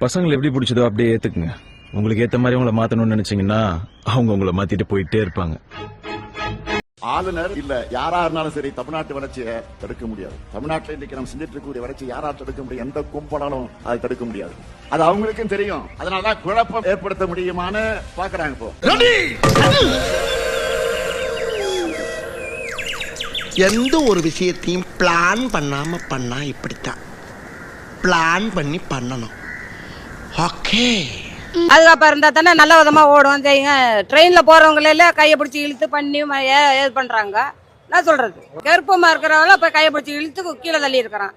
பசங்களை எப்படி பிடிச்சதோ அப்படியே ஏத்துக்குங்க. உங்களுக்கு ஏத்த மாதிரி உங்களை மாத்தணும்னு நினைச்சீங்கன்னா அவங்க உங்களை மாத்திட்டு போயிட்டே இருப்பாங்க. ஆளுநர் இல்ல யாரா இருந்தாலும் சரி தமிழ்நாட்டு வளர்ச்சியை தடுக்க முடியாது. தமிழ்நாட்டில் இன்னைக்கு நம்ம செஞ்சுட்டு இருக்கக்கூடிய வளர்ச்சி யாரா தடுக்க முடியும்? எந்த கும்பலாலும் அதை தடுக்க முடியாது. அது அவங்களுக்கும் தெரியும். அதனாலதான் குழப்பம் ஏற்படுத்த முடியுமான்னு பாக்குறாங்க. இப்போ எந்த ஒரு விஷயத்தையும் பிளான் பண்ணாம பண்ணா இப்படித்தான். பிளான் பண்ணி பண்ணணும். ஓகே. அதுக்கப்புறம் இருந்தா தானே நல்ல விதமா ஓடும். ட்ரெயின்ல போறவங்கள கையை பிடிச்சி இழுத்து பண்ணி இது பண்றாங்க. என்ன சொல்றது, கருப்பமா இருக்கிறவங்கள இப்ப கையை பிடிச்சி இழுத்து கீழே தள்ளி இருக்கிறான்.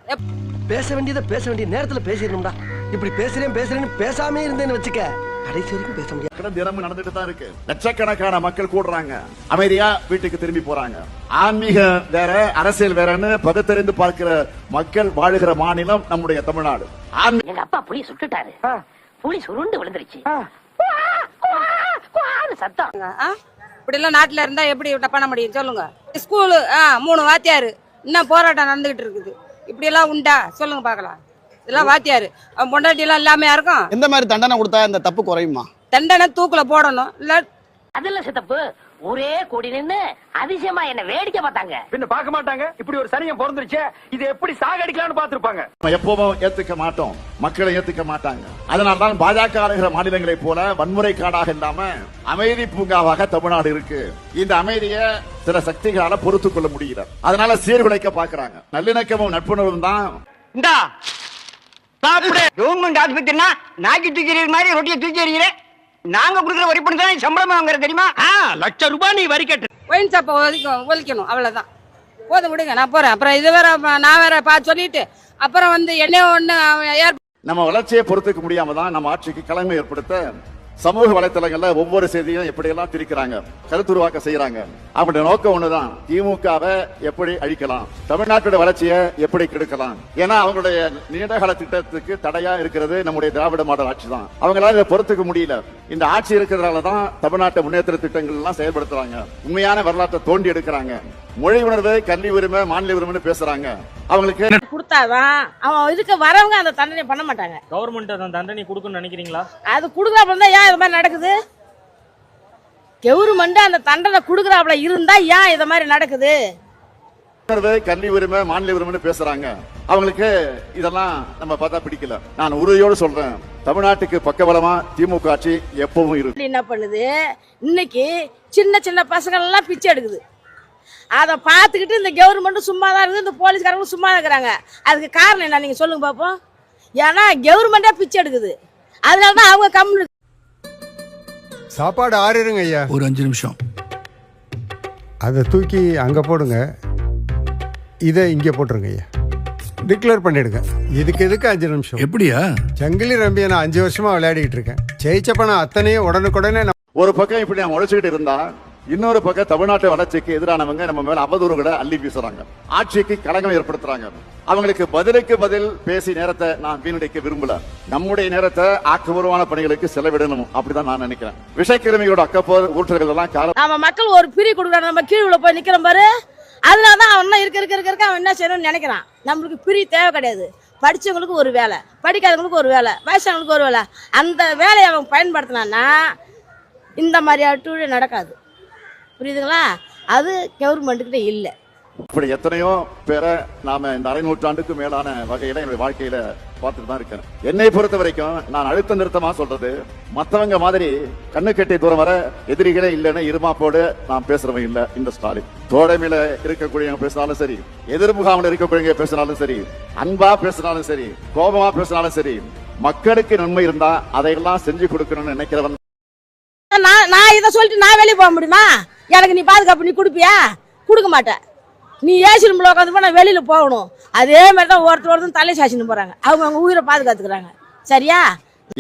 பேச வேண்டியதை பேச வேண்டிய நேரத்துல பேசிடணும்டா. இப்படி பேசுறேன்னு பேசாமே இருந்தேன்னு வச்சுக்க, கடைசி வரைக்கும் பேச முடியாது. தினமும் நடந்துட்டு தான் இருக்கு. லட்சக்கணக்கான மக்கள் கூடுறாங்க, அமைதியா வீட்டுக்கு திரும்பி போறாங்க. ஆன்மீக வேற, அரசியல் வேறன்னு பகுத்தறிந்து பார்க்கிற மக்கள் வாழுகிற மாநிலம் நம்முடைய தமிழ்நாடு. எங்க அப்பா புலி சுட்டுட்டாரு, புலி சுருண்டு விழுந்துருச்சு சத்தம். இப்படி எல்லாம் நாட்டுல இருந்தா எப்படி பண்ண முடியும் சொல்லுங்க? ஸ்கூலு 3 வாத்தியாரு இன்னும் போராட்டம் நடந்துகிட்டு இருக்குது. இப்படி எல்லாம் உண்டா சொல்லுங்க பாக்கலாம்? இதெல்லாம் வாத்தியாரு பொண்டாட்டி எல்லாம் இல்லாமையா இருக்கும். எந்த மாதிரி தண்டனை கொடுத்தா இந்த தப்பு குறையுமா? தண்டனை தூக்குல போடணும். இல்ல அதுல சித்தப்பு ஒரே கூடி நின்னு அதிசயமா என்ன வேடிக்கை பார்த்தாங்க. பின்ன பார்க்க மாட்டாங்க. இப்படி ஒரு சனியம் பிறந்துருச்சு, இது எப்படி சாகடிக்கலாம்னு பாத்துருப்பாங்க. எப்பவும் ஏத்துக்க மாட்டோம், மக்களை ஏத்துக்க மாட்டாங்க. அதனால்தான் பாஜக ஆளுகிற மாநிலங்களை போல வன்முறை காடாக இல்லாம அமைதி பூங்காவாக தமிழ்நாடு இருக்கு. இந்த அமைதியை சில சக்திகளால பொறுத்துக் கொள்ள முடியல. அதனால சீர்குலைக்க பாக்குறாங்க. நல்லிணக்கமும் நட்புணர்வும் தான். இந்தா சாப்பிடு. கவர்மெண்ட் ஆஸ்பத்திரினா நாக்கி தூக்கி மாதிரி ரொட்டியை தூக்கி எறிகிறேன். நாங்க குடுக்கிற வரி பணம் தான் சம்பளமா வாங்குற தெரியுமா? ₹1,00,000 நீ வரி கட்டு. ஒயின் சாப்ப ஒலிக்கணும், அவ்வளவுதான். போதும் விடுங்க, நான் போறேன். அப்புறம் இது வேற நான் வேற சொல்லிட்டு அப்புறம் என்ன ஒண்ணு நம்ம வளர்ச்சியை பொறுத்துக்க முடியாம தான் நம்ம ஆட்சிக்கு கலமை ஏற்படுத்த சமூக வலைத்தளங்கள்ல ஒவ்வொரு செய்தியும் எப்படி எல்லாம் பிரிக்கிறாங்க, கருத்துருவாக்க செய்யறாங்க. அவங்களுடைய நோக்கம் ஒண்ணுதான், திமுகவை எப்படி அழிக்கலாம், தமிழ்நாட்டோட வளர்ச்சியை எப்படி கெடுக்கலாம். ஏன்னா அவங்களுடைய நீண்டகால திட்டத்துக்கு தடையா இருக்கிறது நம்முடைய திராவிட மாடல் ஆட்சி தான். அவங்களால இதை பொறுத்துக்க முடியல. இந்த ஆட்சி இருக்கிறதாலதான் தமிழ்நாட்டு முன்னேற்ற திட்டங்கள் எல்லாம் செயல்படுத்துறாங்க. உண்மையான வரலாற்றை தோண்டி எடுக்கிறாங்க. மொழி உணர்வு, கல்வி உரிமை, மாநில உரிமைன்னு பேசுறாங்க. அவங்களுக்கு கொடுத்தாதான் அவன் இதுக்கு வரவங்க அந்த தண்டனை பண்ண மாட்டாங்க. கவர்மெண்ட் அந்த தண்டனை கொடுக்கணும்னு நினைக்கிறீங்களா? அது கொடுக்குறாப்புல இருந்தா ஏன் இது மாதிரி நடக்குது? கவர்மெண்ட் அந்த தண்டனை கொடுக்குறாப்புல இருந்தா ஏன் இது மாதிரி நடக்குது? கல்வி உரிமை, மாநில உரிமைன்னு பேசுறாங்க. அவங்களுக்கு இதெல்லாம் நம்ம பார்த்தா பிடிக்கல. நான் உறுதியோடு சொல்றேன், தமிழ்நாட்டுக்கு பக்கபலமா திமுக ஆட்சி எப்பவும் இருக்கு. என்ன பண்ணுது, இன்னைக்கு சின்ன சின்ன பசங்க எல்லாம் பிச்சை எடுக்குது. அதை பார்த்துக்கிட்டு இந்த கவர்மெண்ட் சும்மா தான் இருக்குது, இந்த போலீஸ்காரங்களும் சும்மா இருக்கிறாங்க. அதுக்கு காரணம் என்ன நீங்க சொல்லுங்க பாப்போம்? ஏன்னா கவர்மெண்டே பிச்சை எடுக்குது. அதனாலதான் அவங்க கம்மி. சாப்பாடு ஆறிடுங்க ஐயா. ஒரு 5 நிமிஷம் அதை தூக்கி அங்கே போடுங்க, இதை இங்கே போட்டுருங்க ஐயா. டிக்ளேர் பண்ணிடுங்க. இதுக்கு எதுக்கு 5 நிமிஷம்? எப்படியா? ஜங்கிலி ரம்பியை நான் 5 வருஷமா விளையாடிட்டு இருக்கேன். ஜெயிச்ச பணம் அத்தனையும் உடனுக்குடனே. ஒரு பக்கம் இப்படி நான் உழைச்சிக்கிட்டு இருந்தா, இன்னொரு பக்கம் தமிழ்நாட்டு வளர்ச்சிக்கு எதிரானவங்க நம்ம மேல அவதூறுகளை அள்ளி வீசுறாங்க, ஆட்சிக்கு கலகம் ஏற்படுத்துறாங்க. அவங்களுக்கு பதிலுக்கு பதில் பேசி நேரத்தை நான் வீணடிக்க விரும்பல. நம்முடைய நேரத்தை ஆக்கப்பூர்வமான பணிகளுக்கு செலவிடணும், அப்படிதான் நான் நினைக்கிறேன். விஷக்கிருமியோட அக்கப்போர் ஊற்றுகள் எல்லாம் காலம். நம்ம மக்கள் ஒரு பிரி கொடுக்குறாங்க, நம்ம கீழே போய் நிக்கிறோம் பாரு. அதனாலதான் அவன் இருக்க அவன் என்ன செய்யணும்னு நினைக்கிறான். நம்மளுக்கு பிரி தேவை கிடையாது. படிச்சவங்களுக்கு ஒரு வேலை, படிக்காதவங்களுக்கு ஒரு வேலை, வயசானவங்களுக்கு ஒரு வேலை. அந்த வேலையை அவன் பயன்படுத்தினான்னா இந்த மாதிரி அட்டூழிய நடக்காது. புரியுதுங்களா? அது கவர்மெண்ட்டுக்கிட்ட இல்லை. இப்படி எத்தனையோ பேரை நாம இந்த 1/2 நூற்றாண்டுக்கு மேலான வகையில என்னுடைய வாழ்க்கையில பார்த்துட்டு தான் இருக்கேன். என்னை பொறுத்த வரைக்கும் நான் அழுத்த நிறுத்தமா சொல்றது, மத்தவங்க மாதிரி கண்ணு கட்டி தூரம் வர எதிரிகளே இல்லைன்னு இருமாப்போடு நான் பேசுறவன் இல்ல. இந்த ஸ்டாலின் தோழமையில இருக்கக்கூடியவங்க பேசினாலும் சரி, எதிர்முகாமில் இருக்கக்கூடியவங்க பேசினாலும் சரி, அன்பா பேசினாலும் சரி, கோபமா பேசினாலும் சரி, மக்களுக்கு நன்மை இருந்தா அதையெல்லாம் செஞ்சு கொடுக்கணும்னு நினைக்கிறவன். நான் இதை சொல்லிட்டு நான் வெளியே போக முடியுமா? எனக்கு நீ பாதுகாப்பு நீ கொடுப்பியா? கொடுக்க மாட்டேன். நீ ஏசி ரூம்ல உட்காந்து நான் வெளியில போகணும். அதே மாதிரி தான் ஒருத்தர் தலை சாச்சின்னு போறாங்க. அவங்க உயிரை பாதுகாத்துக்கிறாங்க. சரியா?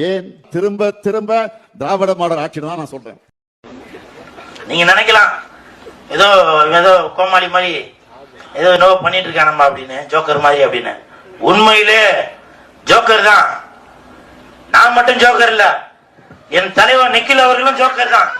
ஏன் திரும்ப திரும்ப திராவிட மாடல் ஆட்சி தான் நான் சொல்றேன். நீங்க நினைக்கலாம் ஏதோ ஏதோ கோமாளி மாதிரி ஏதோ நோ பண்ணிட்டு இருக்கானம்மா அப்படின்னு, ஜோக்கர் மாதிரி அப்படின்னு. உண்மையிலே ஜோக்கர் தான். நான் மட்டும் ஜோக்கர் இல்ல, என் தலைவர் நிக்கில் அவர்களும் ஜோக்கர் தான்.